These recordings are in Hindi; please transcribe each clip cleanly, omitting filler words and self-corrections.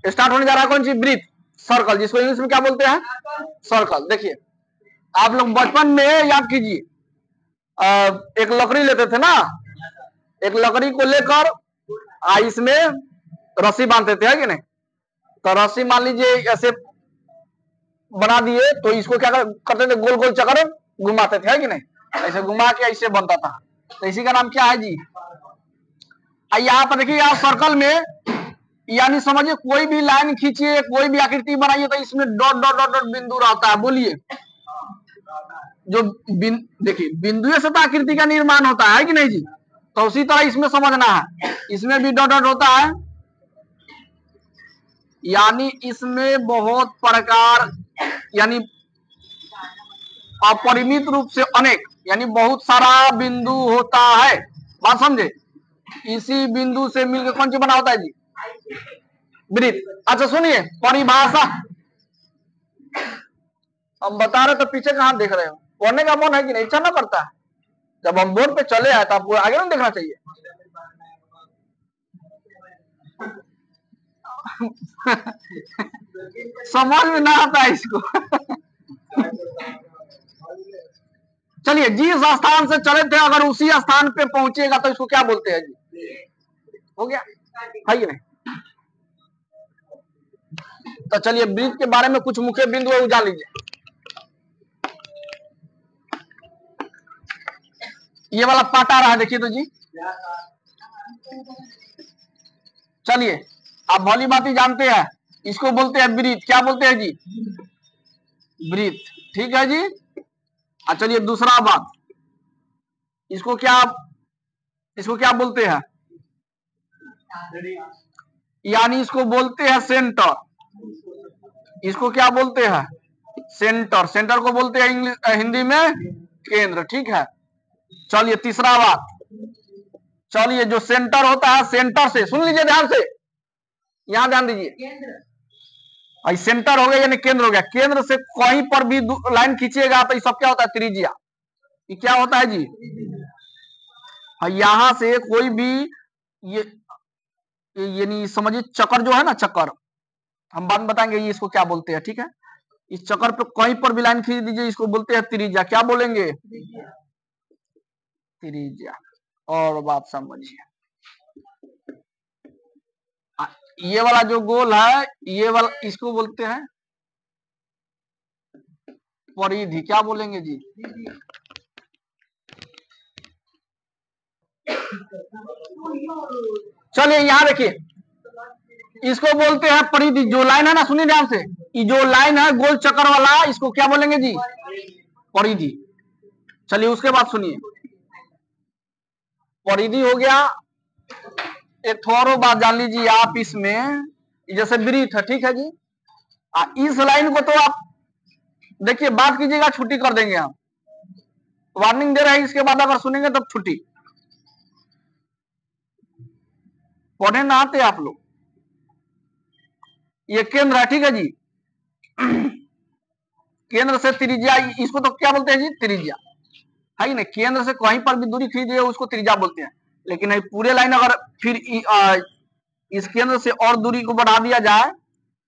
स्टार्ट होने जा रहा है कौन सी वृत्त, सर्कल, जिसको इंग्लिश में क्या बोलते हैं, सर्कल। देखिए आप लोग बचपन में याद कीजिए, एक लकड़ी लेते थे ना, एक लकड़ी को लेकर इसमें रस्सी बांधते थे, है कि नहीं? तो रस्सी मान लीजिए ऐसे बना दिए, तो इसको क्या करते थे, गोल गोल चक्कर घुमाते थे, है कि नहीं? ऐसे घुमा के ऐसे बनता था, तो इसी का नाम क्या है जी? यहाँ पर देखिए, आप सर्कल में यानी समझिए कोई भी लाइन खींचिए, कोई भी आकृति बनाइए, तो इसमें डॉट डॉट डॉट डॉट बिंदु रहता है। बोलिए, जो देखिए बिंदु से तो आकृति का निर्माण होता है कि नहीं जी? तो उसी तरह इसमें समझना है, इसमें भी डॉट डॉट होता है, यानी इसमें बहुत प्रकार, यानी अपरिमित रूप से अनेक, यानी बहुत सारा बिंदु होता है। बात समझे? इसी बिंदु से मिलकर कौन सी बना होता है जी? वृत्त। अच्छा सुनिए परिभाषा, हम बता रहे तो पीछे कहां देख रहे हो? पढ़ने का मन है कि नहीं? इच्छा ना करता है? जब हम बोर्ड पे चले आए तो आपको आगे नहीं देखना चाहिए? समझ में ना आता है इसको। चलिए, जिस स्थान से चले थे अगर उसी स्थान पे पहुंचेगा तो इसको क्या बोलते हैं जी? हो गया, है कि नहीं? तो चलिए वृत्त के बारे में कुछ मुख्य बिंदु है, जान लीजिए। ये वाला पार्ट आ रहा है, देखिए तो जी। चलिए आप भली बात जानते हैं, इसको बोलते हैं वृत्त। क्या बोलते हैं जी? वृत्त। ठीक है जी। चलिए दूसरा बात, इसको क्या बोलते हैं? यानी इसको बोलते हैं सेंटर। इसको क्या बोलते हैं? सेंटर। सेंटर को बोलते हैं इंग्लिश हिंदी में केंद्र। ठीक है। चलिए तीसरा बात, चलिए जो सेंटर होता है, सेंटर से सुन लीजिए ध्यान से, यहां ध्यान दीजिए, सेंटर हो गया यानी केंद्र हो गया। केंद्र से कहीं पर भी लाइन खींचिएगा तो ये सब क्या होता है? त्रिज्या। ये क्या होता है जी? यहां से कोई भी ये यानी समझिए चक्कर जो है ना, चक्कर हम बाद में बताएंगे ये इसको क्या बोलते हैं। ठीक है। इस चक्कर पे कहीं पर भी लाइन खींच दीजिए, इसको बोलते हैं त्रिज्या। क्या बोलेंगे? त्रिज्या। और बात समझिए, ये वाला जो गोल है, ये वाला इसको बोलते हैं परिधि। क्या बोलेंगे जी? चलिए यहां देखिए, इसको बोलते हैं परिधि। जो लाइन है ना, सुनिए ध्यान से, ये जो लाइन है गोल चक्कर वाला, इसको क्या बोलेंगे जी? परिधि। चलिए उसके बाद सुनिए, परिधि हो गया। एक थोड़ा बात जान लीजिए आप, इसमें जैसे वृत्त है, ठीक है जी। इस लाइन को तो आप देखिए, बात कीजिएगा छुट्टी कर देंगे हम, वार्निंग दे रहे हैं। इसके बाद अगर सुनेंगे तब छुट्टी। पढ़े ना आते आप लोग। ये केंद्र है, ठीक है जी। केंद्र से त्रिज्या, इसको तो क्या बोलते हैं जी? त्रिज्या, है कि नहीं? केंद्र से कहीं पर भी दूरी खींचिए उसको त्रिज्या बोलते हैं। लेकिन पूरे लाइन अगर फिर इस केंद्र से और दूरी को बढ़ा दिया जाए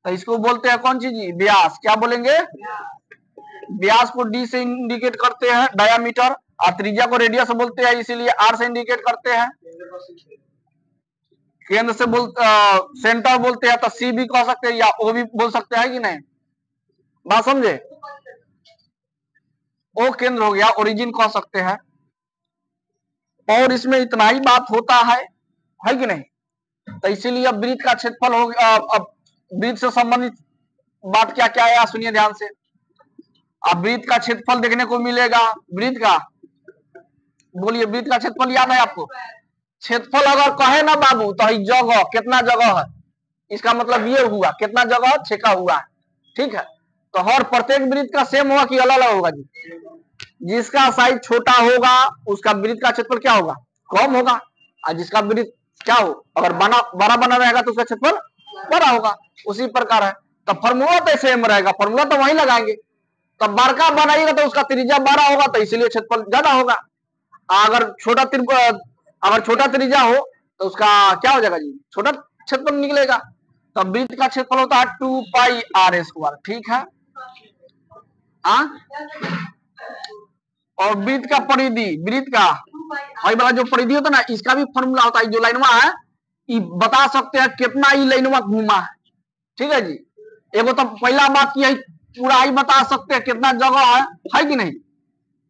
तो इसको बोलते हैं कौन सी जी? व्यास। क्या बोलेंगे? व्यास को डी से इंडिकेट करते हैं, डायामीटर, और त्रिज्या को रेडियस बोलते हैं, इसीलिए आर से इंडिकेट करते हैं। केंद्र से सेंटर बोलते हैं तो सी भी कह सकते हैं या ओ भी बोल सकते हैं कि नहीं? बात समझे? ओ केंद्र हो गया, ओरिजिन कह सकते हैं। और इसमें इतना ही बात होता है कि नहीं? तो इसीलिए अब वृत्त का क्षेत्रफल हो गया। अब वृत्त से संबंधित बात क्या क्या है सुनिए ध्यान से। अब वृत्त का क्षेत्रफल देखने को मिलेगा। वृत्त का बोलिए, वृत्त का क्षेत्रफल याद है आपको? क्षेत्रफल अगर कहे ना बाबू तो जगह, कितना जगह है, इसका मतलब ये हुआ कितना जगह छेका हुआ है। ठीक है। तो हर प्रत्येक वृत्त का सेम होगा कि अलग अलग होगा जी? जिसका साइज छोटा होगा उसका वृत्त का क्षेत्रफल क्या होगा? कम होगा। और जिसका वृत्त क्या हो, अगर बड़ा बना रहेगा तो उसका क्षेत्रफल बड़ा होगा। उसी प्रकार है। तो फॉर्मूला तो सेम रहेगा, फॉर्मूला तो वही लगाएंगे। तो बड़का बनाइएगा तो उसका त्रिज्या बड़ा होगा, तो इसीलिए क्षेत्रफल ज्यादा होगा। अगर छोटा त्रिज्या हो तो उसका क्या हो जाएगा जी? छोटा क्षेत्रफल निकलेगा। तो वृत्त का क्षेत्रफल होता है 2 पाई आर स्क्वायर, ठीक है। और वृत्त का परिधि, वृत्त का वाला जो परिधि होता है ना, इसका भी फॉर्मूला होता है। जो लाइनवा है ये बता सकते हैं कितना ये लाइनवा घूमा है, ठीक है जी। एगो तो पहला बात यही पूरा ही बता सकते हैं कितना जगह है कि नहीं,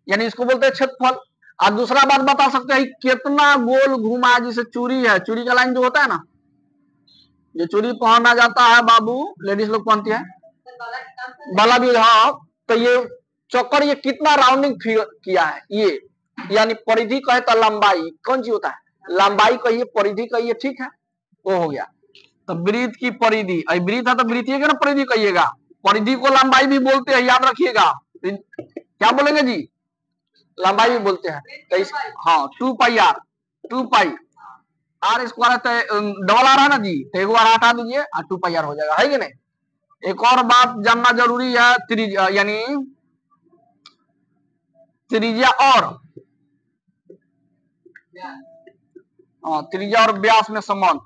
यानी इसको बोलते हैं क्षेत्रफल। और दूसरा बात बता सकते हैं कितना गोल घूमा है। जैसे चूड़ी है, चूड़ी का लाइन जो होता है ना, जो चूड़ी पहना जाता है बाबू, लेडीज लोग पहनती है, बाला भी, हाँ। तो ये चक्कर ये कितना राउंडिंग किया है ये, यानी परिधि कहे तो लंबाई, कौन सी होता है, लंबाई कहिए, परिधि कहिए, ठीक है, वो हो गया। तो वृत्त की परिधि, वृत्त है तो वृत्त है ना, परिधि कहिएगा। परिधि को लंबाई भी बोलते हैं, याद रखिएगा। क्या बोलेंगे जी, लंबाई भी बोलते हैं। तो हाँ 2 pi r, 2 pi r square, double r है ना जी, तो एक बार हटा दीजिए और 2 पाई आर हो जाएगा, है कि नहीं। एक और बात जानना जरूरी है, त्रिज्या, यानी त्रिज्या और त्रिज्या और व्यास में संबंध।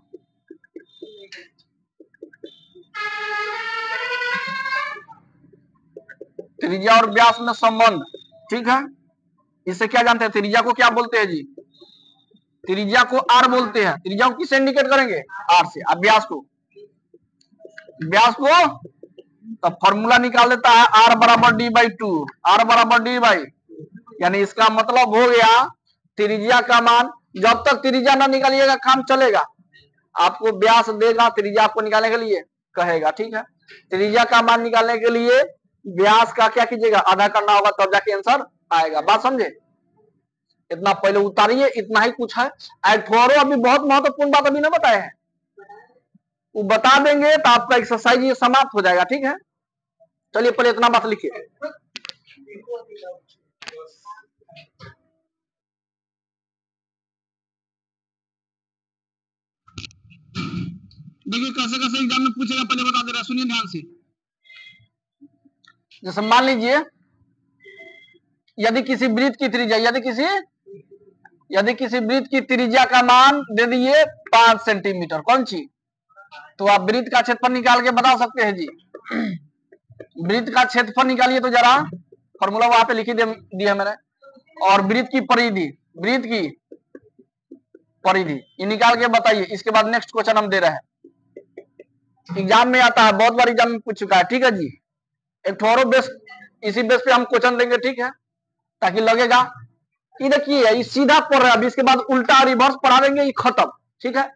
त्रिज्या और व्यास में संबंध, ठीक है। इससे क्या जानते हैं, त्रिज्या को क्या बोलते हैं जी, त्रिज्या को आर बोलते हैं। त्रिज्या को किससे इंडिकेट करेंगे, आर से। अब व्यास को, व्यास को तो फॉर्मूला निकाल देता है आर बराबर डी बाई 2, आर बराबर डी बाई, यानी इसका मतलब हो गया त्रिज्या का मान, जब तक त्रिज्या ना निकालिएगा काम चलेगा। आपको व्यास देगा, त्रिज्या आपको निकालने के लिए कहेगा, ठीक है। त्रिज्या का मान निकालने के लिए व्यास का क्या कीजिएगा, आधा करना होगा, तब जाके आंसर आएगा। बात समझे, इतना पहले उतारिए, इतना ही कुछ है। थोड़ो अभी बहुत महत्वपूर्ण बात अभी ना बताए हैं, वो बता देंगे तो आपका एक्सरसाइज ये समाप्त हो जाएगा, ठीक है। चलिए पहले इतना बात लिखिए। देखिए कैसे कैसे एग्जाम में पूछेगा, पहले बता दे रहा, सुनिए ध्यान से। जैसे मान लीजिए यदि किसी वृत्त की त्रिज्या, यदि किसी वृत्त की त्रिज्या का मान दे दिए 5 सेंटीमीटर, कौन सी, तो आप वृत्त का क्षेत्रफल निकाल के बता सकते हैं जी। वृत्त का क्षेत्रफल निकालिए तो जरा, फॉर्मूला वहां पे लिखी दिया मैंने। और वृत्त की परिधि, वृत्त की परिधि ये निकाल के बताइए। इसके बाद नेक्स्ट क्वेश्चन हम दे रहे हैं, एग्जाम में आता है, बहुत बार एग्जाम में पूछ चुका है, ठीक है जी। एक थोड़ा बेस, इसी बेस पे हम क्वेश्चन देंगे, ठीक है, ताकि लगेगा कि देखिए ये सीधा पढ़ रहा है, अभी इसके बाद उल्टा रिवर्स पढ़ा देंगे, ये खत्म, ठीक है।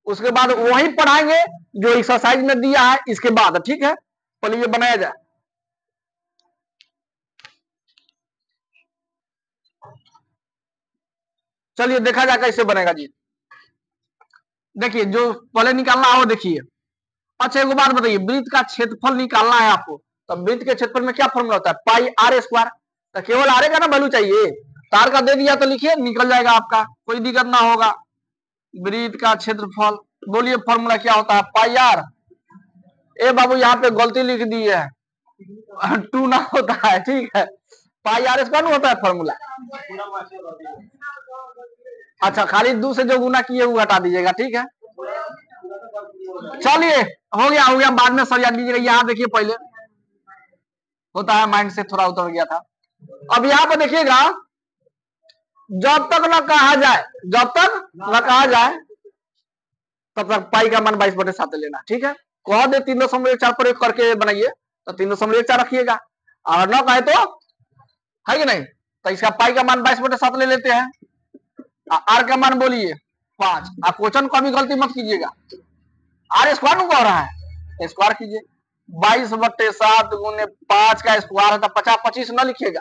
उसके बाद वही पढ़ाएंगे जो एक्सरसाइज में दिया है इसके बाद, ठीक है। पहले ये बनाया जाए। चलिए देखा जाए कैसे बनेगा जी। देखिए जो पहले निकालना है वो देखिए। अच्छा एक बात बताइए, वृत्त का क्षेत्रफल निकालना है आपको, तो वृत्त के क्षेत्रफल में क्या फॉर्मूला होता है, पाई आर स्क्वायर। तो केवल आर का ना वैल्यू चाहिए, तार का दे दिया तो लिखिए, निकल जाएगा आपका, कोई दिक्कत ना होगा। वृत्त का क्षेत्रफल, बोलिए फॉर्मूला क्या होता है, पाई आर। ए बाबू यहाँ पे गलती लिख दी है, 2 ना होता है, ठीक है, पाई आर स्क्वायर होता है फॉर्मूला। अच्छा खाली 2 से जो गुना किए वो हटा दीजिएगा, ठीक है। चलिए हो गया, बाद में सर याद लीजिएगा। यहाँ देखिए पहले होता है, माइंड से थोड़ा उतर गया था। अब यहाँ पर देखिएगा, जब तक न कहा जाए, तब तक पाई का मान 22/7 लेना, ठीक है। कह दे 3.14 प्रयोग करके बनाइए तो 3.14 रखिएगा, और न कहे तो, है कि नहीं, तो इसका पाई का मान 22/7 ले लेते हैं। आर का मान बोलिए 5। आप क्वेश्चन को अभी गलती मत कीजिएगा, आर स्क्वायर कह रहा है, स्क्वायर कीजिए। 22/7 गुने 5 का स्क्वायर है तो 50/25 न लिखिएगा,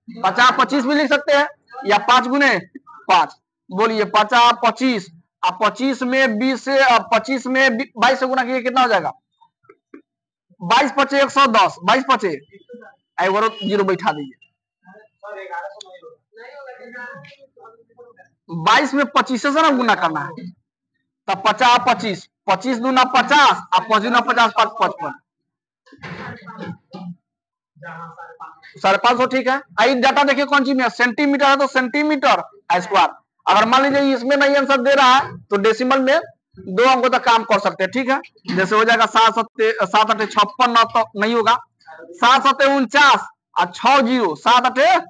50/25 भी लिख सकते हैं, या 5 गुने 5। बोलिए 50/25, अब 25 में 20 से, 25 में 22 से गुना कीजिए, कितना हो जाएगा, 22×5 110, 22×5 जीरो बैठा दीजिए। 22 में 25 से ना गुना करना है, तब 50/25, 25 दूना 50, अब 5 दूना 50, 55, 550, ठीक है। आई डाटा देखिए कौन सी में, सेंटीमीटर है तो सेंटीमीटर स्क्वायर। अगर मान लीजिए इसमें नहीं आंसर दे रहा है तो डेसिमल में दो अंकों तक काम कर सकते हैं, ठीक है। जैसे हो जाएगा 7 अठे 56, ना तो नहीं होगा, 7 7 49 और 6 जीरो, 7 8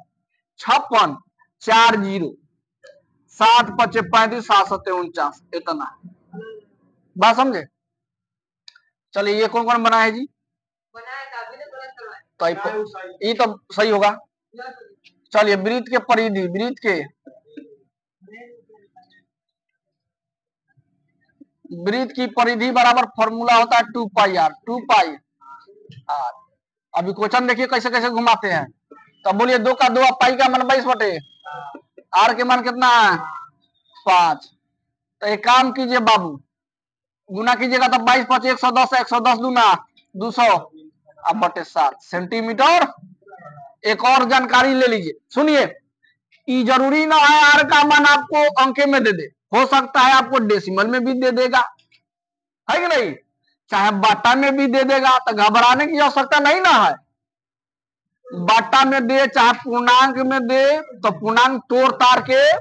56 4 जीरो, 7 5 35, 7 7 49, इतना बात समझे। चलिए ये कौन कौन बना है जी, तो ये तो सही होगा। चलिए वृत्त के परिधि, वृत्त की परिधि बराबर फॉर्मूला होता है 2 पाई आर, 2 पाई आर। अभी क्वेश्चन देखिए कैसे कैसे घुमाते हैं। तब बोलिए 2 का 2, पाई का मान 22 बटे आर के मान कितना है 5। तो एक काम कीजिए बाबू, गुना कीजिएगा तो 22 5 110, 110 दूना 200 अब बटे 7 सेंटीमीटर। एक और जानकारी ले लीजिए, सुनिए, ये जरूरी ना है आर का मान आपको अंके में दे दे, हो सकता है आपको डेसिमल में भी दे देगा, है कि नहीं, चाहे बाटा में भी दे देगा, तो घबराने की आवश्यकता नहीं ना है। बाटा में दे चाहे पूर्णांक में दे, तो पूर्णांक तोड़ तार के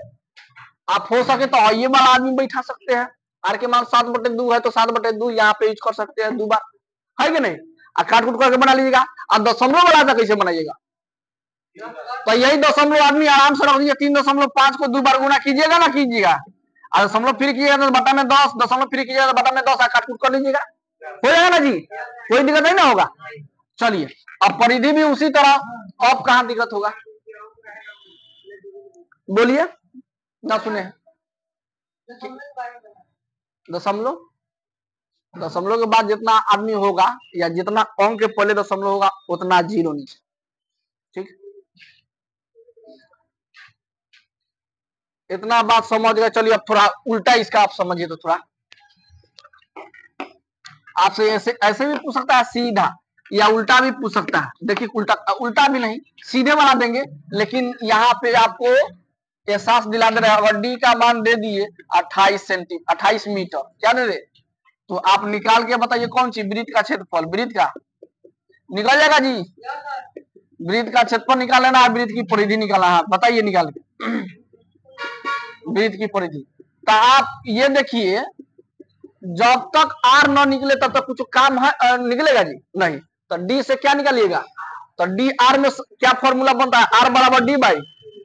आप हो सके तो ये वाला आदमी बैठा सकते हैं। आर के मान 7/2 है तो 7/2 यहाँ पे यूज कर सकते हैं 2 बार, है कि नहीं। काट कुट करके बना लीजिएगा। और दशमलव वाला था कैसे बनाइएगा, तो यही दशमलव आदमी आराम से रख दीजिए, 3.5 को 2 बार गुना कीजिएगा ना कीजिएगा, और दशमलव फिर कीजिएगा तो बटा में 10, दशमलव फिर कीजिएगा तो बटा में 10, काट कुट कर लीजिएगा, हो जाएगा ना जी, कोई दिक्कत नहीं ना होगा। चलिए अब परिधि भी उसी तरह, अब कहां दिक्कत होगा बोलिए ना, सुने दशमलव, दशमलव के बाद जितना आदमी होगा या जितना अंक के पहले दशमलव होगा उतना जीरो नीचे, ठीक। इतना बात समझ गए। चलिए अब थोड़ा उल्टा इसका आप समझिए, तो थोड़ा आपसे ऐसे ऐसे भी पूछ सकता है सीधा, या उल्टा भी पूछ सकता है। देखिए उल्टा, उल्टा भी नहीं, सीधे बना देंगे, लेकिन यहाँ पे आपको एहसास दिला दे रहे हैं। अगर डी का मान दे दिए 28 मीटर, क्या दे दे, तो आप निकाल के बताइए कौन सी वृत्त का क्षेत्रफल, वृत्त का निकल जाएगा जी, वृत्त का क्षेत्रफल निकाल लेना है, वृत्त की परिधि निकालना है, बताइए निकाल के वृत्त की परिधि। तो आप ये देखिए, जब तक आर न निकले तब तक कुछ काम है निकलेगा जी नहीं। तो डी से क्या निकालिएगा, तो डी आर में क्या फॉर्मूला बनता है, आर बराबर डी बाई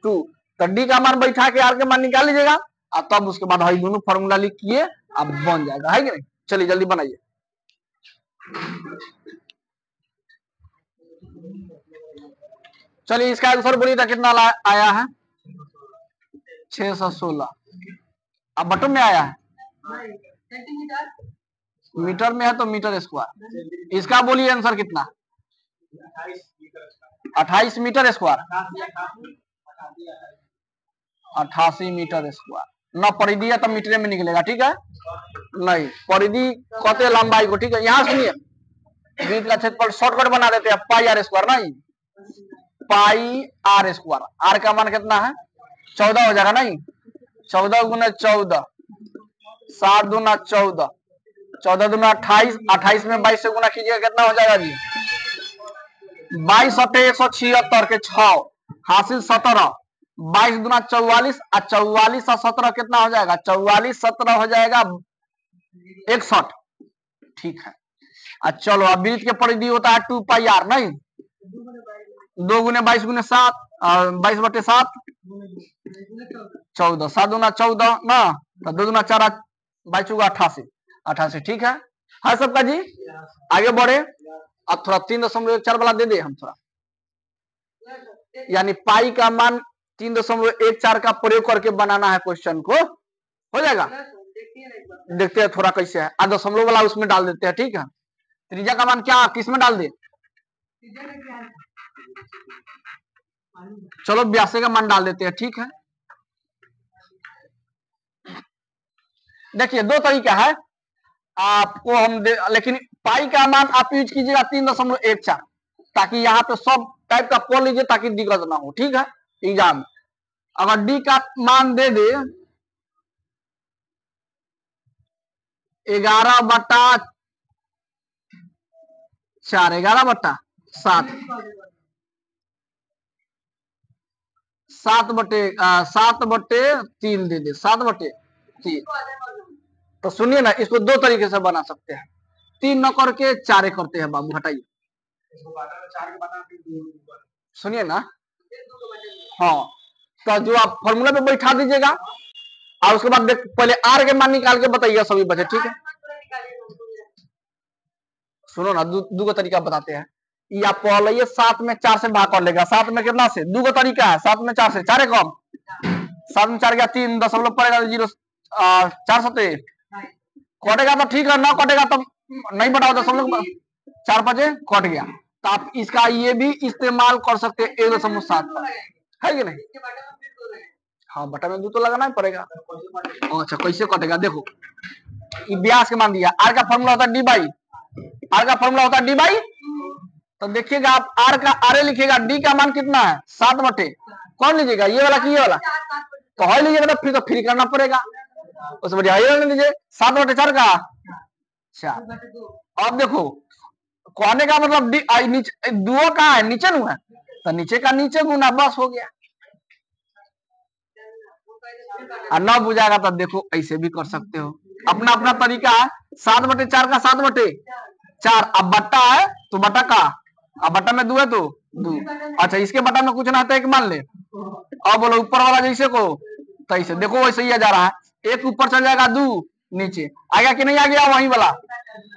2। तो डी का मान बैठा के आर के मान निकाल लीजिएगा, और तब उसके बाद हई दोनों फॉर्मूला लिखिए, अब बन जाएगा, है कि नहीं। चलिए जल्दी बनाइए। चलिए इसका आंसर बोलिए था कितना आया है, 616। अब बटन में आया है, मीटर में है तो मीटर स्क्वायर। इसका बोलिए आंसर कितना, 28 मीटर स्क्वायर, 88 मीटर स्क्वायर। न परिधि है तो मीटर में निकलेगा, ठीक है, नहीं परिधि कहते लंबाई को, ठीक है। यहाँ सुनिए, वृत्त का क्षेत्रफल शॉर्टकट बना देते हैं, पाई आर स्क्वायर, नहीं पाई आर स्क्वायर। आर का मान कितना है 14 हो जाएगा, नहीं 14 गुना 14, 7 दूना 14, 14 दूना 28, 28 में 22 से गुना कीजिएगा कितना हो जाएगा जी, 22 सटे 176 के 6 हासिल 17, 22 दूना 44, और 44 और 17 कितना हो जाएगा, 44 17 हो जाएगा 61, ठीक है। अच्छा चलो, अब वृत्त के परिधि होता है 2 पाई आर, नहीं 2 गुने 22 गुने 7, 22/7 14, 7 दूना 14 ना, 2 दूना 4, 22 चौका 88, ठीक है सबका जी। आगे बढ़े, अब थोड़ा 3.14 वाला दे दे हम थोड़ा, यानी पाई का मान 3.14 का प्रयोग करके बनाना है क्वेश्चन को, हो जाएगा। देखते हैं थोड़ा कैसे है, और दशमलव वाला उसमें डाल देते हैं, ठीक है। त्रिज्या का मान क्या किस में डाल दे, चलो 82 का मान डाल देते हैं, ठीक है। देखिए दो तरीका है आपको हम लेकिन पाई का मान आप यूज कीजिएगा 3.14, ताकि यहाँ पे सब टाइप का पढ़ लीजिए ताकि दिक्कत ना हो, ठीक है एग्जाम। अगर डी का मान दे दे 11/4, 11/7, 7/3 दे दे, 7/3, तो सुनिए ना, इसको दो तरीके से बना सकते हैं, 3 न करके 4 करते हैं बाबू, हटाइए। सुनिए ना, हाँ, तो जो आप फॉर्मूला पे बैठा दीजिएगा और उसके बाद पहले आर के मान निकाल के बताइए सभी बचे, ठीक है। सुनो ना, दो का तरीका बताते हैं। ये आप पढ़ लिये, 7 में 4 से भाग कर लेगा, 7 में कितना से, 2 का तरीका है, 7 में 4 से, 4 कम, 7 में 4 गया 3, दशमलव पड़ेगा 0, 4 सते कटेगा तो ठीक है, ना कटेगा तो नहीं बढ़ाओ, दशमलव 4 बजे कट गया। तो आप इसका ये भी इस्तेमाल कर सकते हैं 1.7 पर, है कि नहीं। हाँ, बटा में 2 तो लगाना ही पड़ेगा। अच्छा, कैसे कटेगा देखो, ये व्यास के मान दिया, आर का फॉर्मूला होता है डी बाई, आर का फॉर्मूला होता है डी बाई, तो देखिएगा आप आर का आर लिखिएगा, डी का मान कितना है 7 बटे, कौन लीजिएगा, ये वाला कि ये वाला, तो है लीजिएगा, तो फिर तो फ्री करना पड़ेगा, उससे बढ़िया ये वाला लीजिए 7 बटे 4 का 4। अब देखो कहने का मतलब डी आई नीचे, दुओ का है नीचे नु है, तो नीचे का नीचे गुना, बस हो गया। और ना बुझाएगा तो देखो ऐसे भी कर सकते हो, अपना अपना तरीका है। 7 बटे 4 का 7 बटे 4, अब बट्टा है तो बटा का, अब बट्टा में 2 है तो 2। अच्छा, इसके बटा में कुछ ना है तो एक मान ले। अब बोलो ऊपर वाला जैसे को तैसे, देखो वैसे ही जा रहा है, एक ऊपर चल जाएगा 2 नीचे आ गया कि नहीं आ गया, वही वाला।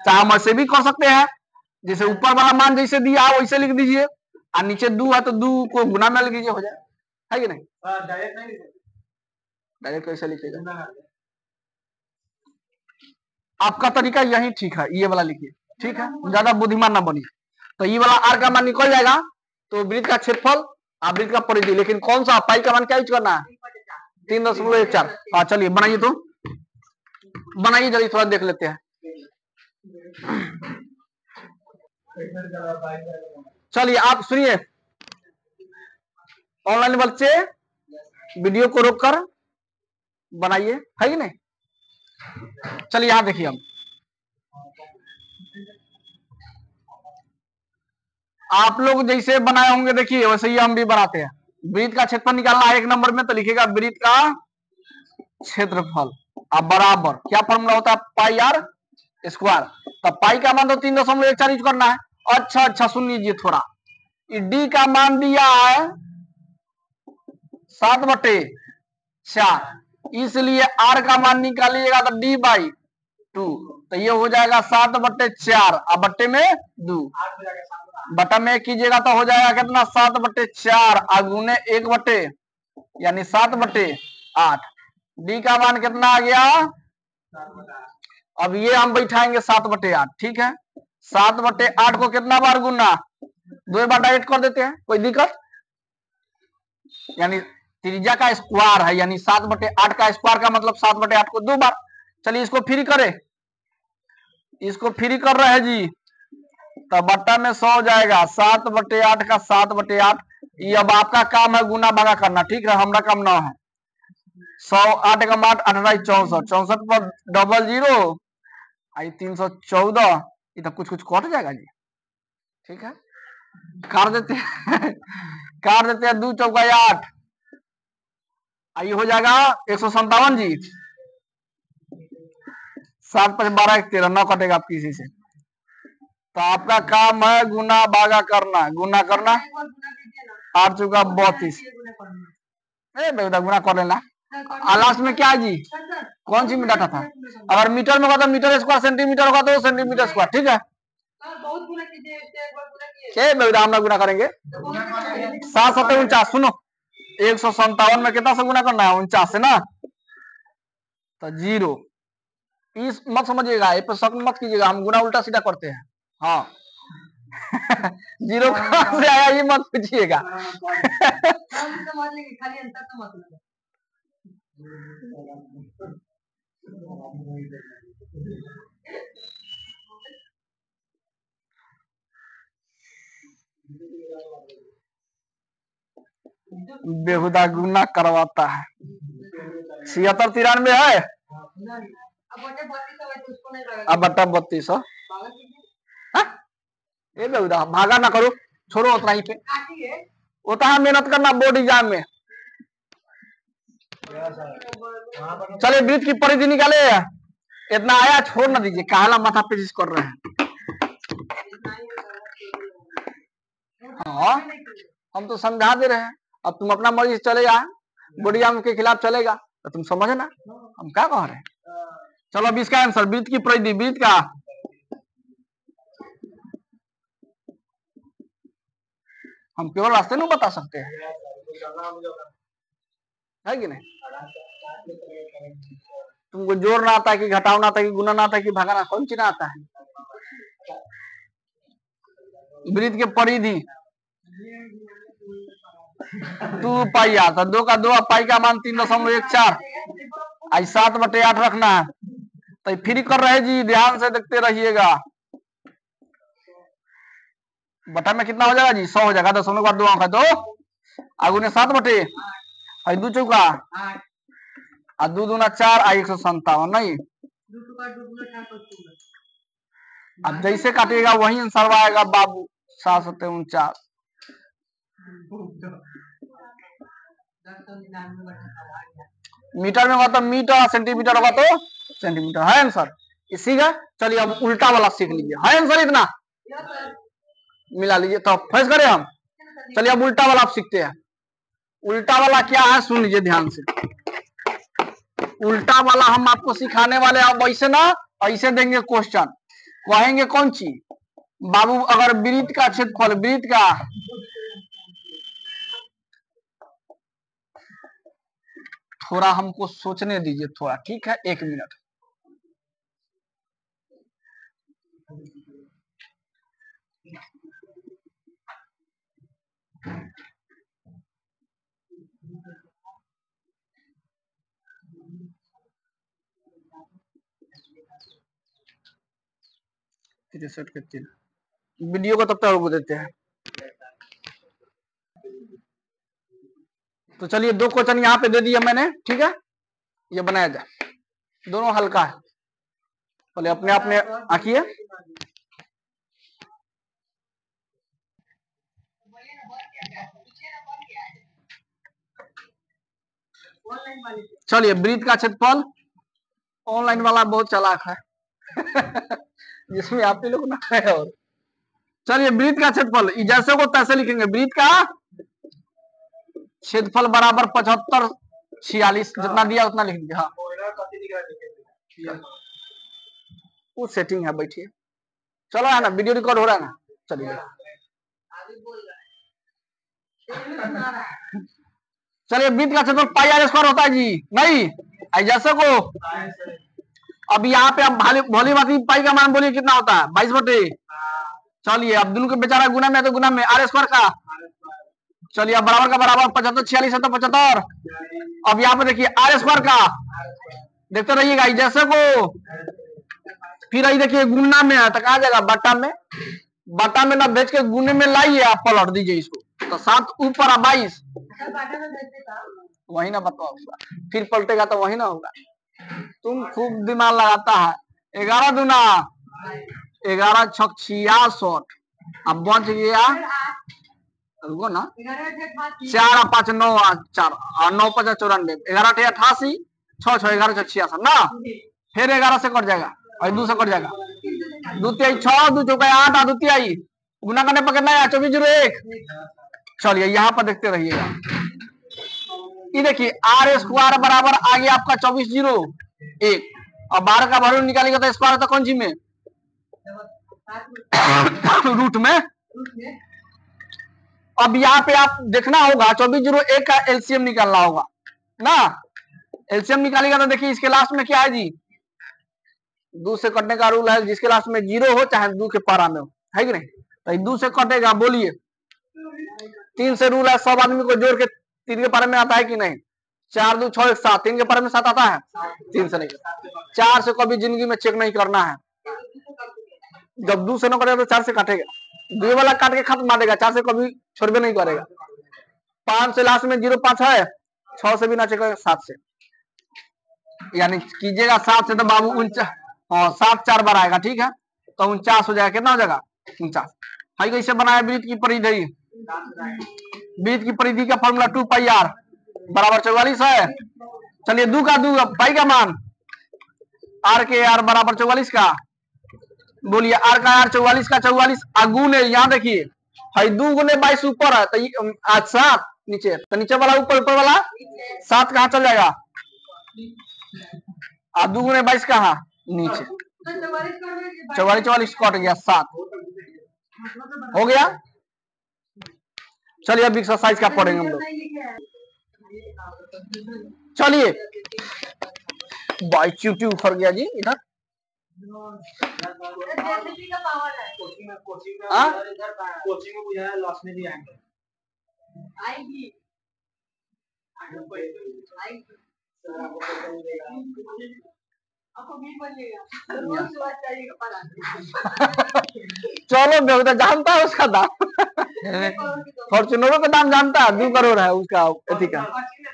चाहे हम ऐसे भी कर सकते हैं, जैसे ऊपर वाला मान जैसे दिया वैसे लिख दीजिए, और नीचे 2 है तो 2 को गुना में लिख दीजिए, हो जाए, है कि नहीं। डायरेक्ट कैसे लिखिएगा, आपका तरीका यही ठीक है, ये वाला लिखिए, ठीक है, ज्यादा बुद्धिमान ना बनिए। तो ये वाला आर का मान निकल जाएगा, तो वृत्त का क्षेत्रफल और वृत्त का परिधि, लेकिन कौन सा पाई का मान क्या यूज करना है, 3.14। हाँ चलिए बनाइए, तो बनाइए जल्दी, थोड़ा देख लेते हैं। चलिए आप सुनिए, ऑनलाइन बच्चे वीडियो को रोककर बनाइए, है कि नहीं। चलिए यहां देखिए, हम आप लोग जैसे बनाए होंगे देखिए वैसे ही हम भी बनाते हैं। वृत्त का क्षेत्रफल निकालना है 1 नंबर में, तो लिखेगा वृत्त का क्षेत्रफल, अब बराबर क्या फॉर्मूला होता है, पाई आर स्क्वायर। तो पाई का मान तो 3.14 यूज करना है। अच्छा सुन लीजिए थोड़ा, डी का मान दिया है 7 बटे 4, इसलिए आर का मान निकालिएगा तो डी बाई 2, तो ये हो जाएगा 7 बटे 4, अब बट्टे में 2, बटा में कीजिएगा तो हो जाएगा कितना 7 बटे 4 अगुने 1 बटे, यानी 7 बटे 8। डी का मान कितना आ गया, अब ये हम बैठाएंगे 7 बटे 8, ठीक है। 7 बटे 8 को कितना बार गुना, 2 बार डायरेक्ट कर देते हैं, कोई दिक्कत, यानी त्रिज्या का स्क्वायर है, यानी 7 बटे 8 का स्क्वायर का मतलब 7 बटे 8 को 2 बार। चलिए इसको फ्री करें, इसको फ्री कर रहे हैं जी, तो बट्टा में 100 जाएगा, 7 बटे 8 का 7 बटे 8। ये अब आपका काम है गुना भागा करना, ठीक है, हमारा काम ना है। 100 8 का 8 18 64, 64 पर डबल 0 आई 314, ये तो कुछ कट जाएगा जी, ठीक है, काट देते हैं काट देते हैं, 2 चौका 8, आई हो जाएगा 157 जी, 7 5 12 1 13, 9 कटेगा आप किसी से। तो आपका काम है गुना भागा करना, गुना करना, 8 चौका 32, बेटा गुना कर लेना। लास्ट में क्या है जी, कौन सी में डाटा था, अगर मीटर में होगा तो मीटर स्क्वायर, सेंटीमीटर होगा तो सेंटीमीटर स्क्वायर, ठीक है। बेटा हम लोग गुना करेंगे, 7 7 49, सुनो 157 में कितना से गुना करना है, 49 से ना, तो 0, इस मत समझिएगा, ये पर शक मत कीजिएगा, हम गुना उल्टा सीधा करते हैं। हाँ 0 कहां से आया ये मत पूछिएगा बेहुदा गुना करवाता है। 76 93 है, अब बट्टा 32, ये बेहुदा भागा ना करो, छोड़ो उतना ही पे, उतना है मेहनत करना बोर्ड एग्जाम में। चलिए वृत्त की परिधि निकाले, इतना आया, छोड़ ना दीजिए, काला माथा पेचिस कर रहे हैं। हाँ, हम तो समझा दे रहे हैं। अब तुम अपना मर्जी चलेगा, बुढ़िया के खिलाफ चलेगा तो तुम समझ ना, हम क्या कह रहे हैं। चलो अब इसका आंसर, वृत्त की परिधि, वृत्त का हम केवल रास्ते नहीं बता सकते हैं, है कि नहीं। तुमको जोड़ना आता है कि घटाना आता है कि गुणना आता है कि भागाना, कौन चीज आता है। वृत्त के परिधि 2 पाई आता, 2 का 2, पाई का मान 3.14, आज 7/8 रखना है। तो फ्री कर रहे जी, ध्यान से देखते रहिएगा। बटा में कितना हो जाएगा जी, 100 हो जाएगा। 10 के बाद 2 अंक है, 2 आगू ने 7/, 2 चौका 2 दूना 4, 157 नहीं। अब जैसे काटिएगा वही आंसर आएगा बाबू, 749। मीटर में होगा तो मीटर, सेंटीमीटर होगा तो सेंटीमीटर, है आंसर इसी का। चलिए अब उल्टा वाला सीख लीजिए, है आंसर इतना, मिला लीजिए तो फर्स्ट करें हम। चलिए अब उल्टा वाला आप सीखते हैं। उल्टा वाला क्या है सुन लीजिए ध्यान से। उल्टा वाला हम आपको सिखाने वाले, अब ऐसे ना, ऐसे देंगे क्वेश्चन, कहेंगे कौन चीज बाबू, अगर वृत्त का क्षेत्रफल, वृत्त का थोड़ा हमको सोचने दीजिए थोड़ा, ठीक है, 1 मिनट। वीडियो को तब तक रोक देते हैं। तो चलिए 2 क्वेश्चन यहाँ पे दे दिया मैंने, ठीक है, ये बनाया जाए, दोनों हल्का है। पहले अपने आप में आंकिए। चलिए वृत्त का क्षेत्रफल, ऑनलाइन वाला बहुत चालाक है जिसमें आप ही लोग ना है। और चलिए वृत्त का क्षेत्रफल, जैसे को तैसे लिखेंगे, वृत्त का क्षेत्रफल बराबर 75 46, जितना दिया उतना लिख दीजिए। हाँ वो सेटिंग है, बैठिए, चलो है ना, वीडियो रिकॉर्ड हो रहा है ना। चलिए चलिए वृत्त का क्षेत्रफल पाई आर स्क्वायर होता है जी, नहीं जैसे को। अब यहाँ पे अब भोली भांति पाई का मान बोलिए कितना होता है, 22/। चलिए अब दोनों के बेचारा गुना में, तो गुना में आर स्क्वायर का, चलिए अब बराबर का बराबर 75 46 है तो 75। अब यहाँ पे देखिए आर स्क्वायर का, देखते रहिएगा जैसे को, फिर आई देखिए गुना में है तो कहा जाएगा बट्टा में, बट्टा में ना भेज के गुने में लाइए, आप पलट दीजिए इसको, तो 7 ऊपर 22, वही ना बताओ, फिर पलटेगा तो वही ना होगा। तुम खूब दिमाग लगाता है। 11 दूना 11 छक 66, अब बच गया, रुको ना, 4 5 9 4 9 5 94, 11 88, 6 6 11 66 ना, फिर 11 से कट जाएगा और 2 से कट जाएगा, 2 3 6 2 चौका 8 2 3 गुना करने पर कितना है, 24/01। चलिए यहाँ पर देखते रहिएगा, ये देखिए आर स्क्वायर बराबर आ गया आपका 24/01, और 12 का वैल्यू निकालेगा तो स्क्वायर होता कौन सी में, रूट में। अब यहाँ पे आप देखना होगा 24/01 का एलसीएम निकालना होगा ना, एलसीएम निकालेगा तो देखिए इसके लास्ट में क्या है जी, 2 से कटने का रूल है, जिसके लास्ट में 0 हो चाहे 2 के पारा में हो, है कि नहीं, तो 2 से कटेगा, बोलिए 3 से रूल है, सब आदमी को जोड़ के 3 के पारे में आता है कि नहीं, 4 2 6 1 7, 3 के पारे में 7 आता है, 3 से नहीं, 4 से कभी जिंदगी में चेक नहीं करना है, जब 2 से न करेगा तो 4 से काटेगा, 2 वाला काट के खत्म मार देगा, 4 से कभी छोड़बे नहीं करेगा। 5 से लास्ट में 0 5 है, 6 से भी ना चेक करेगा, 7 से, यानी कीजिएगा 7 से तो बाबू 49, हाँ 7 4 बार आएगा, ठीक है, तो 49 हो जाएगा, कितना हो जाएगा 49। हाई कैसे बनाया वृत्त की परिधि, वृत्त की परिधि का फॉर्मूला 2 पाई आर बराबर 44 है। चलिए 2 का 2 पाई का मान आर के आर बराबर 44 का, बोलिए आर का आर 44 का 44 अगुन है। यहाँ देखिए है 2 गुने 22 ऊपर है तो आज 7 नीचे, तो नीचे वाला ऊपर, ऊपर वाला 7 कहाँ चल जाएगा, और 2 गुने 22 कहाँ नीचे, 44 44 कट गया 7 हो गया। चलिए अब एक्सरसाइज का पढ़ेंगे हम लोग। चलिए बाई च्यूटी उखड़ गया जी इधर। चलो बेहुदा जानता है उसका दाम, फॉर्चुनरों का दाम जानता है, 2 करोड़ है उसका अथी का,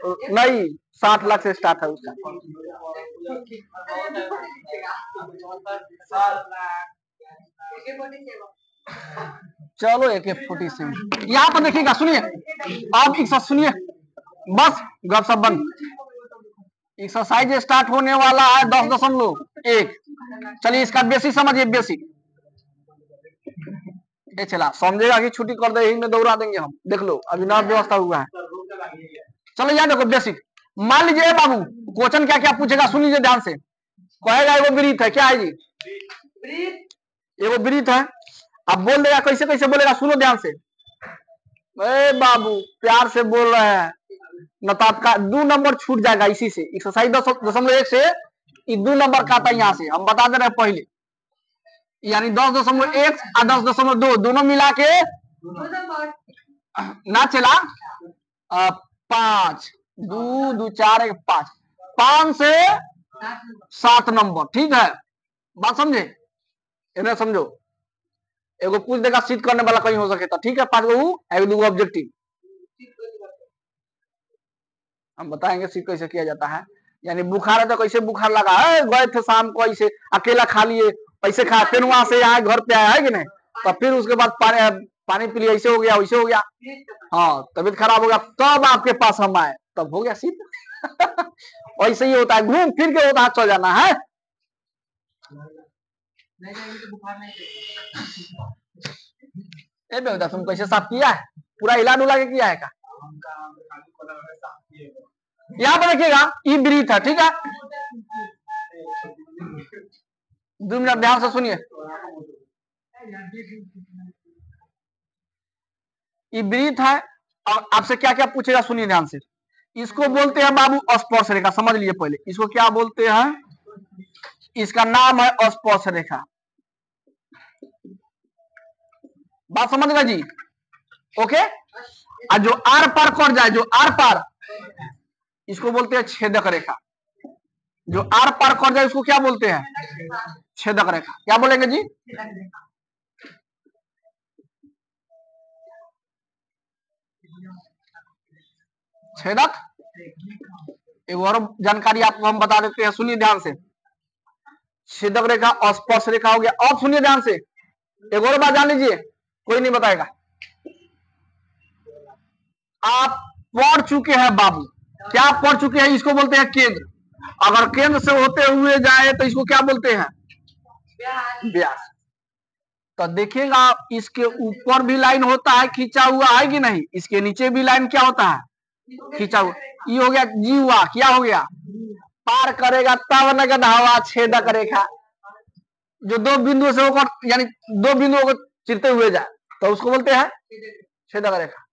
नहीं 60 लाख से स्टार्ट है उसका। चलो AK-47 यहाँ पर देखिएगा, सुनिए आप एक साथ सुनिए, बस गपशप बंद। एक्सरसाइज स्टार्ट होने वाला है 10.1। चलिए इसका बेसिक समझिए, बेसिक ये चला समझेगा कि छुट्टी कर दे यही में दौड़ा देंगे हम, देख लो अभी नया व्यवस्था हुआ है। चलो यहाँ देखो बेसिक, मान लीजिए बाबू क्वेश्चन क्या क्या पूछेगा सुन लीजिए ध्यान से। कहेगा एगो ब्रीथ है, क्या है जी, एगो ब्रीथ है। अब बोल देगा, कैसे कैसे बोलेगा सुनो ध्यान से। ए बाबू प्यार से बोल रहे हैं, नताब 2 नंबर छूट जाएगा इसी से। एक्सरसाइज 10.1 से 2 नंबर का आता है, यहाँ से हम बता दे रहे हैं पहले, यानी 10.1 और 10.2 दोनों मिला के ना चला 5 2 2 4 1 5 5 से 7 नंबर, ठीक है बात समझे, इन्हें समझो। एगो पूछ देगा सीट करने वाला कहीं हो सके तो ठीक है, 5 गो 2 ऑब्जेक्टिव हम बताएंगे सीट कैसे किया जाता है। यानी बुखार है तो कैसे बुखार लगा है, गए थे शाम को ऐसे अकेला खा लिए, पैसे खा, फिर वहां से यहाँ घर पे आया है कि नहीं, तो फिर उसके बाद पानी पी लिया, ऐसे हो गया वैसे हो गया, हाँ तबीयत खराब हो गया, तब आपके पास हम आए, तब हो गया सीट। वैसे ही होता है, घूम फिर के होता है, चल जाना है। बेटा तुम कैसे साफ किया है, पूरा हिला डुला के किया है का। यहाँ पर देखिएगा ई ब्रीथ है, ठीक है 2 मिनट ध्यान से सुनिए। ये ब्रीथ है और आपसे क्या क्या पूछेगा सुनिए ध्यान से। इसको बोलते हैं बाबू अस्पर्श रेखा, समझ लिए पहले इसको क्या बोलते हैं, इसका नाम है अस्पर्श रेखा, बात समझ गए जी, ओके। और जो आर पार कर जाए, जो आर पार, इसको बोलते हैं छेदक रेखा। जो आर पार कर जाए उसको क्या बोलते हैं, छेदक रेखा। क्या बोलेंगे जी, छेदक। एक और जानकारी आपको हम बता देते हैं, सुनिए ध्यान से। छेदक रेखा अस्पर्श रेखा हो गया। और सुनिए ध्यान से, एक और बात जान लीजिए, कोई नहीं बताएगा, आप पढ़ चुके हैं बाबू, क्या पढ़ चुके हैं, इसको बोलते हैं केंद्र। अगर केंद्र से होते हुए जाए तो इसको क्या बोलते हैं, व्यास। तो देखिएगा इसके ऊपर भी लाइन होता है खींचा हुआ है कि नहीं, इसके नीचे भी लाइन क्या होता है, खींचा हुआ। ये हो गया जीवा, क्या हो गया, पार करेगा तब नगद हवा छेदक रेखा। जो 2 बिंदुओं से होकर, यानी 2 बिंदुओं को चिरते हुए जाए तो उसको बोलते हैं छेदक रेखा।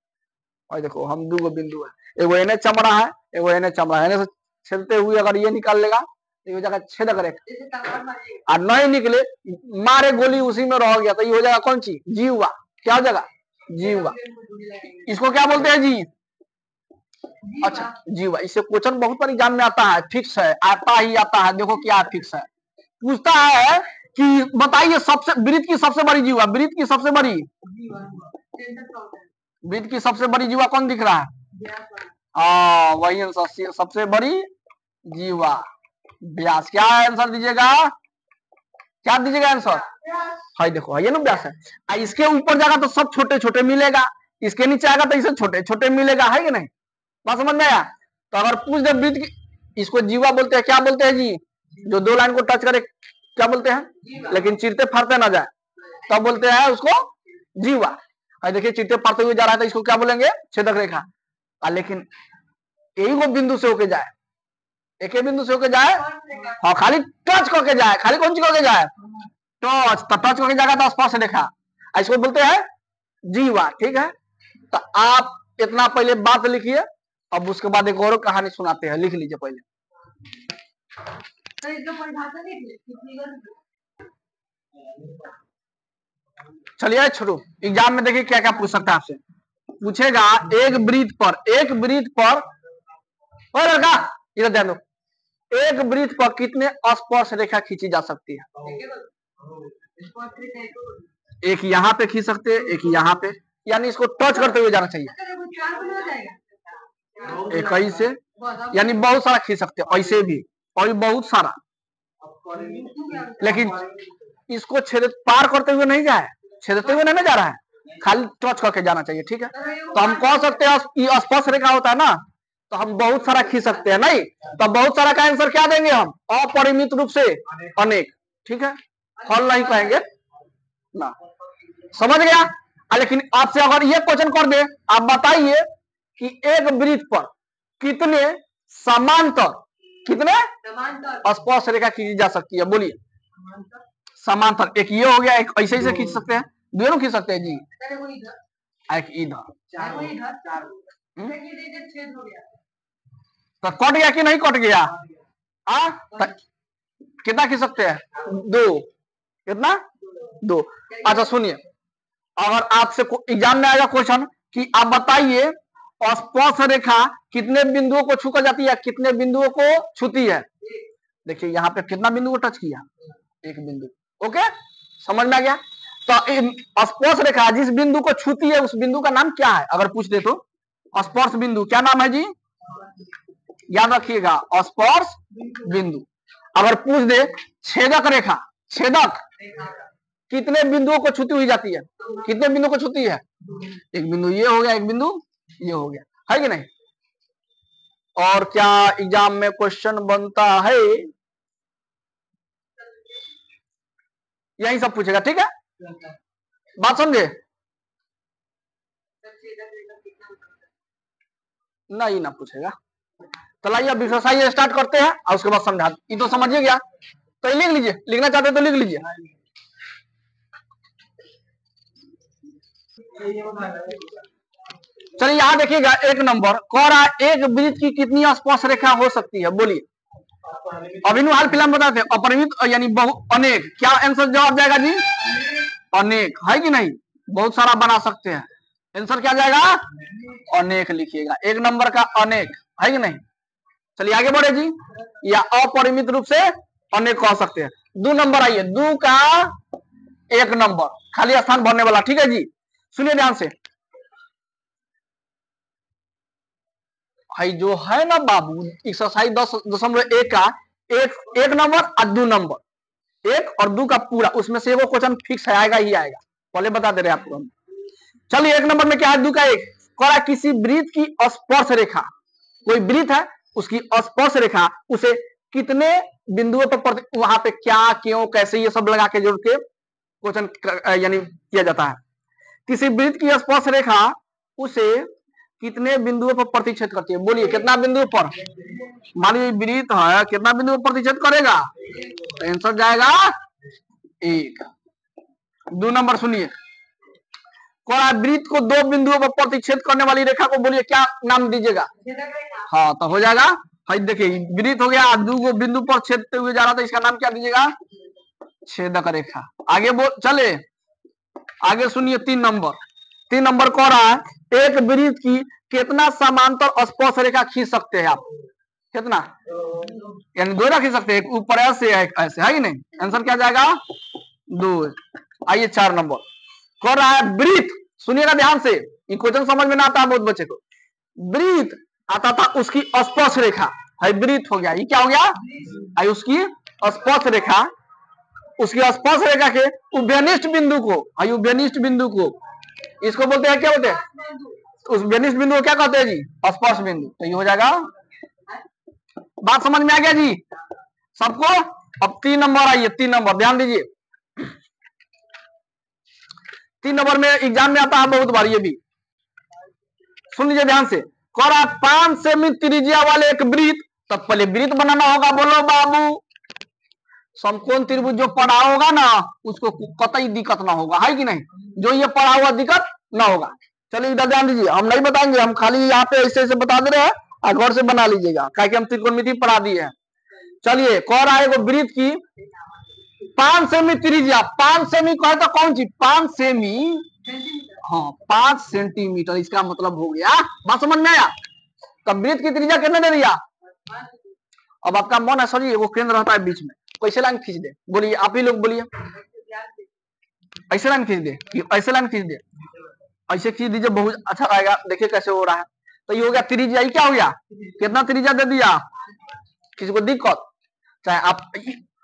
और देखो हम 2 बिंदु है, एगो एने चमड़ा है, एगो एने चमड़ा है, एने से छेदते हुए अगर ये निकाल लेगा तो ये हो जाएगा छेदक रेखा। और नहीं निकले, मारे गोली उसी में रह गया तो ये हो जाएगा कौन सी, जीवा। क्या हो जाएगा, जीवा। इसको क्या बोलते हैं जी, अच्छा जीवा। इससे क्वेश्चन बहुत बार एग्जाम में आता है, फिक्स है, आता ही आता है। देखो क्या फिक्स है, पूछता है कि बताइए सबसे वृत्त की सबसे बड़ी जीवा, वृत्त की सबसे बड़ी, वृत्त की सबसे बड़ी जीवा कौन दिख रहा है, हाँ वही आंसर, सबसे बड़ी जीवा व्यास। क्या आंसर दीजिएगा, क्या दीजिएगा आंसर, है देखो ये ना व्यास है। इसके ऊपर जाएगा तो सब छोटे छोटे मिलेगा, इसके नीचे आएगा तो इसे छोटे छोटे मिलेगा, है कि नहीं, बात समझ में आया। तो अगर पूछ दे वृत्त की, इसको जीवा बोलते हैं, क्या बोलते हैं जी, जो दो लाइन को टच करे क्या बोलते हैं, लेकिन चिरते फाड़ते ना जाए तब बोलते हैं उसको जीवा। देखिए चिरते फाड़ते हुए जा रहा है तो इसको क्या बोलेंगे, छेदक रेखा। लेकिन यही वो बिंदु से होके जाए, एक ही बिंदु से होके जाए, हाँ खाली टच करके जाए, खाली कौन सी करके जाए, टच। तो टच करके जाएगा तो स्पर्श रेखा, इसको बोलते हैं जीवा। ठीक है, तो आप इतना पहले बात लिखिए, अब उसके बाद एक और कहानी सुनाते हैं, लिख लीजिए पहले। चलिए छोड़ो, एग्जाम में देखिए क्या क्या पूछ सकता है आपसे। पूछेगा एक वृत्त पर और लड़का इधर ध्यान दो, एक वृत्त पर कितने स्पर्श रेखा खींची जा सकती है। एक यहाँ पे खींच सकते हैं, एक यहाँ पे, यानी इसको टच करते हुए जाना चाहिए। एक ऐसे, यानी बहुत सारा खींच सकते हैं ऐसे भी, और बहुत सारा, लेकिन इसको छेद पार करते हुए नहीं जाए, छेदते हुए नहीं जा रहा है, खाली टच करके जाना चाहिए। ठीक है, तो हम कह सकते हैं स्पर्श रेखा होता है ना, तो हम बहुत सारा खींच सकते हैं। नहीं तो बहुत सारा का आंसर क्या देंगे हम, अपरिमित रूप से अनेक। ठीक है, फल नहीं कहेंगे ना, समझ गया। लेकिन आपसे अगर ये क्वेश्चन कर दे, आप बताइए कि एक वृत्त पर कितने समांतर स्पर्श रेखा खींची जा सकती है, बोलिए। समांतर, एक ये हो गया, एक ऐसे ही से खींच सकते हैं, दोनों खींच सकते हैं जी, एक इधर, तो कट गया कि नहीं कट गया, कितना खींच सकते हैं, दो, कितना, दो। अच्छा सुनिए, अगर आपसे एग्जाम में आएगा क्वेश्चन कि आप बताइए स्पर्श रेखा कितने बिंदुओं को छू कर जाती है, कितने बिंदुओं को छूती है। देखिए यहाँ पे कितना बिंदु को टच किया, एक बिंदु। ओके, समझ में आ गया। तो स्पर्श रेखा जिस बिंदु को छूती है उस बिंदु का नाम क्या है, अगर पूछ दे तो स्पर्श बिंदु क्या नाम है जी, याद रखिएगा स्पर्श बिंदु। अगर पूछ दे छेदक रेखा, छेदक कितने बिंदुओं को छूती हुई जाती है, कितने बिंदु को छूती है, एक बिंदु ये हो गया, एक बिंदु ये हो गया, है कि नहीं। और क्या एग्जाम में क्वेश्चन बनता है, यही सब पूछेगा। ठीक है, बात समझे, नहीं ना पूछेगा। तो लाइए अब एक्सरसाइज स्टार्ट करते हैं और उसके बाद समझा, ये तो समझिए गया, तो लिख लीजिए, लिखना चाहते तो लिख लीजिए। चलिए यहाँ देखिएगा, एक नंबर कह रहा है एक वृत्त की कितनी स्पर्श रेखा हो सकती है, बोलिए। अभी हाल फिलहाल बताते हैं, अपरिमित यानी बहुत, अनेक। क्या आंसर जवाब जाएगा जी, अनेक, है कि नहीं, बहुत सारा बना सकते हैं, आंसर क्या जाएगा, अनेक लिखिएगा, एक नंबर का अनेक, है कि नहीं। चलिए आगे बढ़े जी, या अपरिमित रूप से अनेक कह सकते हैं। 2 नंबर आइए, 2 का 1 नंबर खाली स्थान भरने वाला। ठीक है जी, सुनिए ध्यान से, भाई जो है ना बाबू, एक्सरसाइज 10.1 का एक नंबर और 2 नंबर, 1 और 2 का पूरा, उसमें से वो क्वेश्चन फिक्स आएगा ही आएगा, पहले बता दे रहे आपको हम। चलिए 1 नंबर में क्या है, 2 का 1 कह किसी वृत्त की स्पर्श रेखा, कोई वृत्त है उसकी स्पर्श रेखा उसे कितने बिंदुओं पर वहां पे क्या क्यों कैसे ये सब लगा के जोड़ के क्वेश्चन यानी किया जाता है। किसी वृत्त की स्पर्श रेखा उसे कितने बिंदुओं पर प्रतिच्छेद करती है, बोलिए कितना बिंदु पर। मान लीजिए वृत्त है, कितना बिंदु पर प्रतिच्छेद करेगा, आंसर जाएगा 1। 2 नंबर सुनिए, वृत्त को 2 बिंदुओं पर प्रतिच्छेद करने वाली रेखा को बोलिए क्या नाम दीजिएगा, हाँ तो हो जाएगा। भाई देखिए वृत्त हो गया, 2 बिंदु पर छेदते हुए जा रहा था, इसका नाम क्या दीजिएगा, छेदक रेखा। आगे चले, आगे सुनिए 3 नंबर कह रहा है एक वृत्त की कितना समांतर स्पर्श रेखा खींच सकते हैं आप, कितना, यानी 2 खींच सकते हैं, ऊपर ऐसे ऐसे, है कि नहीं, आंसर क्या जाएगा 2। आइए 4 नंबर कह रहा है वृत्त, सुनिएगा ध्यान से, ये क्वेश्चन समझ में ना आता है बहुत बच्चे को। वृत्त आता था उसकी स्पर्श रेखा, है वृत्त हो गया, ये क्या हो गया, है उसकी स्पर्श रेखा, उसकी स्पर्श रेखा के उभयनिष्ठ बिंदु को, है उभयनिष्ठ बिंदु को इसको बोलते हैं, क्या बोलते हैं, उस उभयनिष्ठ बिंदु को क्या कहते हैं जी, स्पर्श बिंदु। तो ये हो जाएगा, बात समझ में आ गया जी, सबको। अब 3 नंबर आइए, 3 नंबर ध्यान दीजिए। 3 नंबर में एग्जाम में आता है बहुत बार, ये भी सुन लीजिए ध्यान से। कह रहा 5 सेमी त्रिज्या वाले एक वृत्त, तब पहले वृत्त बनाना होगा। बोलो बाबू, समकोण त्रिभुज जो पढ़ा होगा ना उसको कतई दिक्कत ना होगा, है कि नहीं? जो ये पढ़ा हुआ दिक्कत ना होगा। चलिए इधर ध्यान दीजिए, हम नहीं बताएंगे, हम खाली यहाँ पे ऐसे ऐसे बता दे रहे हैं और घर से बना लीजिएगा, क्या हम त्रिकोणमिति पढ़ा दिए हैं। चलिए कह रहा है वो वृत्त की 5 सेमी त्रिज्या, 5 सेमी कहे तो कौन सी 5 सेमी, हाँ 5 सेंटीमीटर, इसका मतलब हो गया, बात समझ में आया? तब वृत्त की त्रिज्या कितने दे दिया? अब आपका मन है सर वो केंद्र रहता है बीच में, कैसे लाइन खींच दे? बोलिए आप ही लोग बोलिए, ऐसे लाइन खींच दे कि ऐसे लाइन खींच दे? ऐसे खींच दीजिए, बहुत अच्छा रहेगा। देखिए कैसे हो रहा है। तो ये हो गया त्रिज्या, क्या हो गया? कितना त्रिज्या दे दिया? किसी को दिक्कत? चाहे आप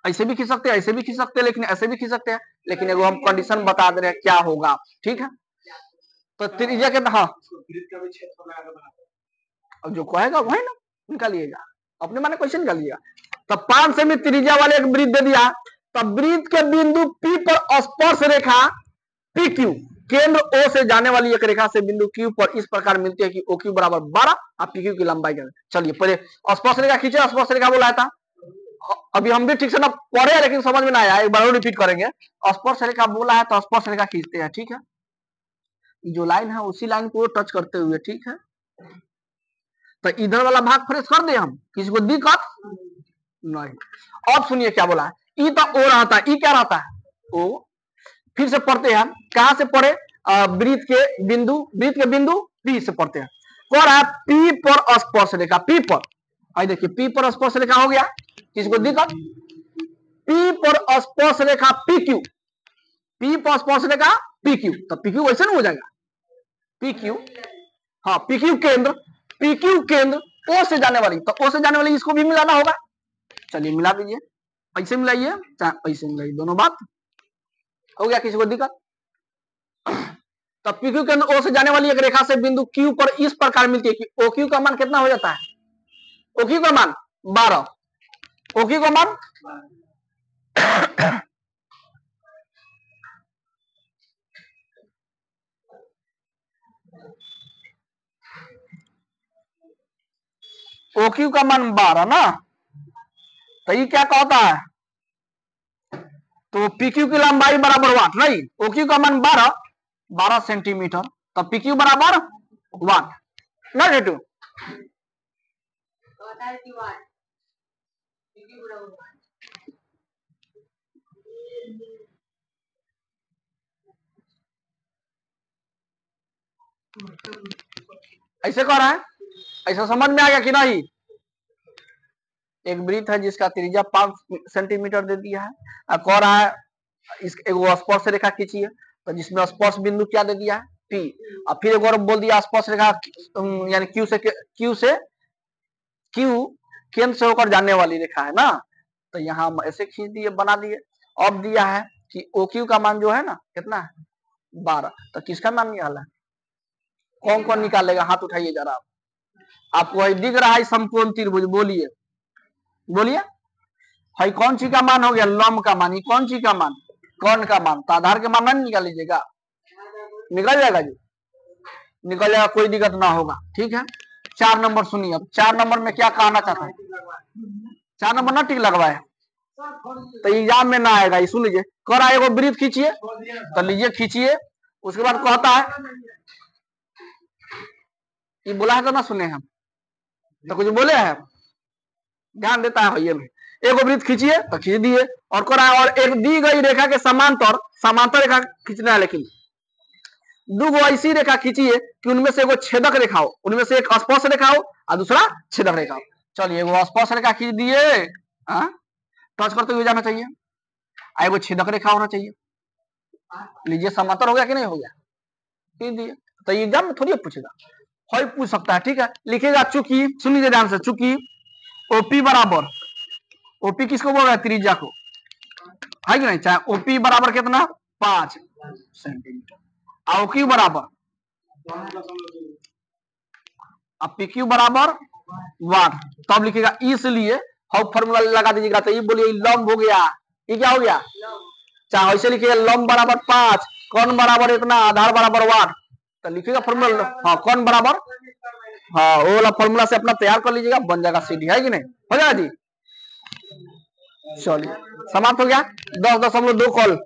ऐसे भी खींच सकते हैं, ऐसे भी खींच सकते हैं, लेकिन ऐसे भी खींच सकते हैं, लेकिन एगो हम कंडीशन बता दे रहे हैं क्या होगा, ठीक है? तो त्रिज्या कितना, हाँ अब जो कहेगा वही ना निकालिएगा, अपने माने क्वेश्चन निकालिएगा। तो 5 सेमी त्रिज्या वाले एक वृत्त दे दिया, तब वृत्त के बिंदु P पर स्पर्श रेखा PQ केंद्र O से जाने वाली एक रेखा से बिंदु Q पर इस प्रकार मिलती है कि OQ बराबर 12 और PQ की लंबाई क्या है? चलिए पहले स्पर्श रेखा खींचे। स्पर्श रेखा बोला था, अभी हम भी ठीक से ना पढ़े लेकिन समझ में ना आया, एक बार रिपीट करेंगे। स्पर्श रेखा बोला है तो स्पर्श रेखा खींचते हैं, ठीक है? जो लाइन है उसी लाइन को टच करते हुए, ठीक है? तो इधर वाला भाग फ्रेश कर दे हम, किसी को दिक्कत नहीं। अब सुनिए क्या बोला है, ई तो ओ रहता है, ई क्या रहता है? ओ। फिर से पढ़ते हैं, कहां से पढ़े? वृत्त के बिंदु P से पढ़ते हैं। कह रहा है P पर स्पर्श रेखा, P पर, आई देखिए P पर स्पर्श रेखा हो गया, किसी को दिक्कत? P पर स्पर्श रेखा PQ, P पर स्पर्श रेखा PQ, तो PQ वैसे ना हो जाएगा PQ, हाँ PQ केंद्र O से जाने वाली, तो O से जाने वाली इसको भी मिलाना होगा। चलिए मिला दीजिए, ऐसे मिलाइए चाहे ऐसे मिलाइए, दोनों बात हो गया, किसी को दिक्कत? तब PQ केंद्र O से जाने वाली एक रेखा से बिंदु Q पर इस प्रकार मिलती है कि OQ का मान कितना हो जाता है? OQ का मान 12, OQ का मान OQ का मान 12 ना, तो ये क्या कहता है? तो PQ की लंबाई बराबर वाट, नहीं OQ का मान 12 सेंटीमीटर, तो PQ बराबर वाट ना बेटू? ऐसे कह रहा है, ऐसा समझ में आ गया कि नहीं? एक वृत्त है जिसका त्रिज्या 5 सेंटीमीटर दे दिया है, और कह रहा है इस एगो स्पर्श रेखा खींचिए, तो जिसमें स्पर्श बिंदु क्या दे दिया है? P, और फिर एक और बोल दिया स्पर्श रेखा यानी Q केंद्र से होकर जाने वाली रेखा है ना, तो यहाँ हम ऐसे खींच दिए, बना दिए। अब दिया है कि OQ का मान जो है ना कितना है? 12, तो किसका मान निकाला है? कौन कौन निकालेगा? हाथ उठाइए जरा, आपको वही दिख रहा है समकोण त्रिभुज, बोलिए बोलिए, भाई कौन सी का मान हो गया? लंब का मान। कौन सी का मान? कौन का मान। तो आधार के मान नहीं निकाल लीजिएगा, निकल जाएगा जी, निकल जाएगा, कोई दिक्कत ना होगा, ठीक है? 4 नंबर सुनिए, अब 4 नंबर में क्या कहना चाहता है? 4 नंबर ना टिक लगवाए तो एग्जाम में ना आएगा, सुन लीजिए। कर आए वो वृत्त खींचिए, तो लीजिए खींचिए, उसके बाद कहता है, ये बोला है तो ना सुने हम, तो कुछ बोले हैं, ध्यान देता है भैया में। एक वृत्त खींचिए तो खींच दिए, और कर आए और एक दी गई रेखा के समांतर रेखा खींचना है, लेकिन 2 ऐसी रेखा खींचिए कि उनमें से एगो छेदक रेखा हो, उनमें से एक स्पर्श रेखा हो और दूसरा छेदक रेखा हो। चलिए एगो स्पर्श रेखा खींच दिए, टच करते हुए जाना चाहिए, एगो छेदक रेखा होना चाहिए। लीजिए समांतर हो गया कि नहीं हो गया? खींच दिए। तो एग्जाम में थोड़ी पूछेगा, कोई पूछ सकता है, ठीक है? लिखेगा चूंकि, सुन लीजिए ध्यान से, चूंकि OP बराबर, OP किसको बोल रहा है? त्रिज्या को, है कि नहीं? चाहे OP बराबर कितना? 5 सेंटीमीटर, OQ बराबर, अब PQ बराबर वाट, तब लिखेगा इसलिए हाउ फॉर्मूला लगा दीजिएगा। तो ये बोलिए लंब हो गया, ये क्या हो गया, चाहे ऐसे लिखिए लंब बराबर 5, कौन बराबर इतना, आधार बराबर 1, तो लिखिएगा फॉर्मूला। हाँ कौन बराबर, हाँ वो वाला फॉर्मूला से अपना तैयार कर लीजिएगा, बन जाएगा सीधी, है कि नहीं, हो जाएगा जी। चलिए समाप्त हो गया 10.2 कॉल।